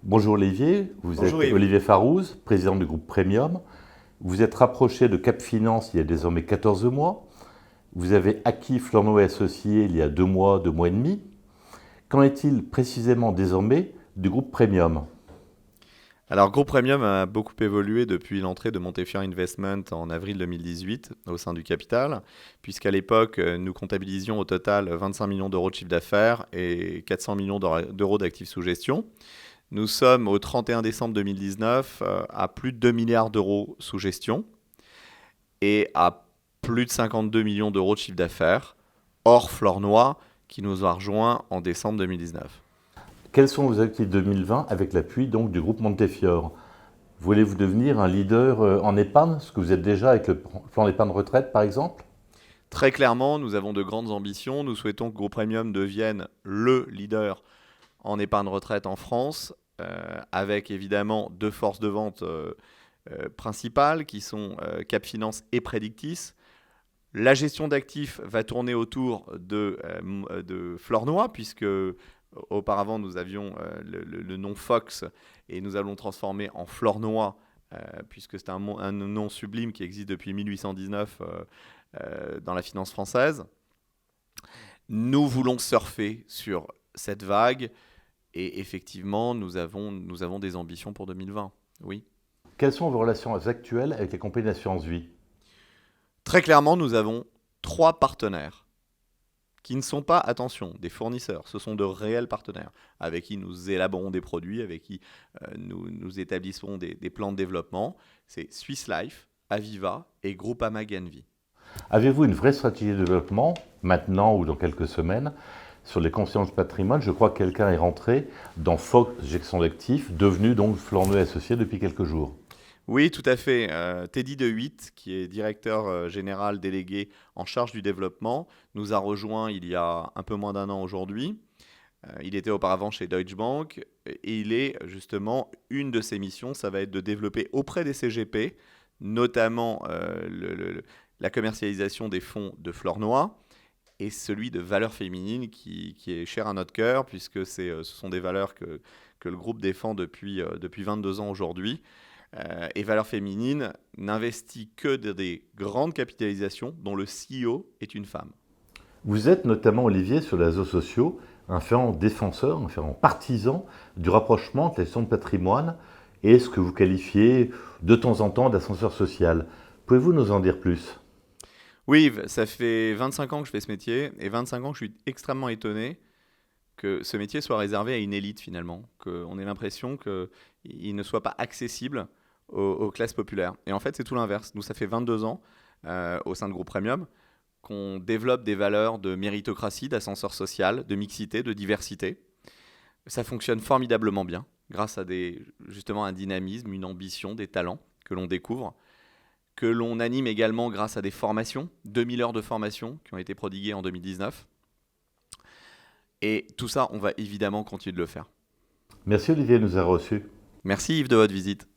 Bonjour Olivier, vous Bonjour êtes Yves. Olivier Farouz, président du groupe Premium. Vous êtes rapproché de Cap Finance il y a désormais 14 mois. Vous avez acquis Flornoy Associés il y a 2 mois, 2 mois et demi. Qu'en est-il précisément désormais du groupe Premium? Alors, Groupe Premium a beaucoup évolué depuis l'entrée de Montefiore Investment en avril 2018 au sein du capital, puisqu'à l'époque, nous comptabilisions au total 25 millions d'euros de chiffre d'affaires et 400 millions d'euros d'actifs sous gestion. Nous sommes au 31 décembre 2019 à plus de 2 milliards d'euros sous gestion et à plus de 52 millions d'euros de chiffre d'affaires, hors Flornoy, qui nous a rejoint en décembre 2019. Quels sont vos objectifs 2020 avec l'appui donc du groupe Montefiore? Voulez-vous devenir un leader en épargne, ce que vous êtes déjà avec le plan d'épargne retraite par exemple? Très clairement, nous avons de grandes ambitions. Nous souhaitons que Groupe Premium devienne le leader en épargne retraite en France, avec évidemment deux forces de vente principales qui sont Cap Finance et Predictis. La gestion d'actifs va tourner autour de Flornoy, puisque auparavant nous avions le nom Fox et nous allons transformer en Flornoy, puisque c'est un nom sublime qui existe depuis 1819 dans la finance française. Nous voulons surfer sur cette vague et effectivement, nous avons des ambitions pour 2020. Oui. Quelles sont vos relations actuelles avec les compagnies d'assurance vie? Très clairement, nous avons 3 partenaires qui ne sont pas, attention, des fournisseurs. Ce sont de réels partenaires avec qui nous élaborons des produits, avec qui nous établissons des plans de développement. C'est Swiss Life, Aviva et Groupama Genvi. Avez-vous une vraie stratégie de développement, maintenant ou dans quelques semaines, sur les consciences patrimoine? Je crois que quelqu'un est rentré dans Fox Gestion d'actifs, devenu donc Flornoy Associé depuis quelques jours. Oui, tout à fait. Teddy De Witt, qui est directeur général délégué en charge du développement, nous a rejoint il y a un peu moins d'un an aujourd'hui. Il était auparavant chez Deutsche Bank et il est justement, une de ses missions, ça va être de développer auprès des CGP, notamment la commercialisation des fonds de Flornoy et celui de valeurs féminines qui est cher à notre cœur, puisque ce sont des valeurs que le groupe défend depuis 22 ans aujourd'hui. Et Valeurs Féminines n'investit que dans des grandes capitalisations dont le CEO est une femme. Vous êtes notamment, Olivier, sur les réseaux sociaux, un fervent défenseur, un fervent partisan du rapprochement entre la gestion de patrimoine et ce que vous qualifiez de temps en temps d'ascenseur social. Pouvez-vous nous en dire plus? Oui, ça fait 25 ans que je fais ce métier et 25 ans que je suis extrêmement étonné que ce métier soit réservé à une élite finalement, qu'on ait l'impression qu'il ne soit pas accessible aux classes populaires. Et en fait, c'est tout l'inverse. Nous, ça fait 22 ans au sein de Groupe Premium qu'on développe des valeurs de méritocratie, d'ascenseur social, de mixité, de diversité. Ça fonctionne formidablement bien grâce à justement un dynamisme, une ambition, des talents que l'on découvre, que l'on anime également grâce à des formations, 2000 heures de formation qui ont été prodiguées en 2019. Et tout ça, on va évidemment continuer de le faire. Merci Olivier de nous avoir reçus. Merci Yves de votre visite.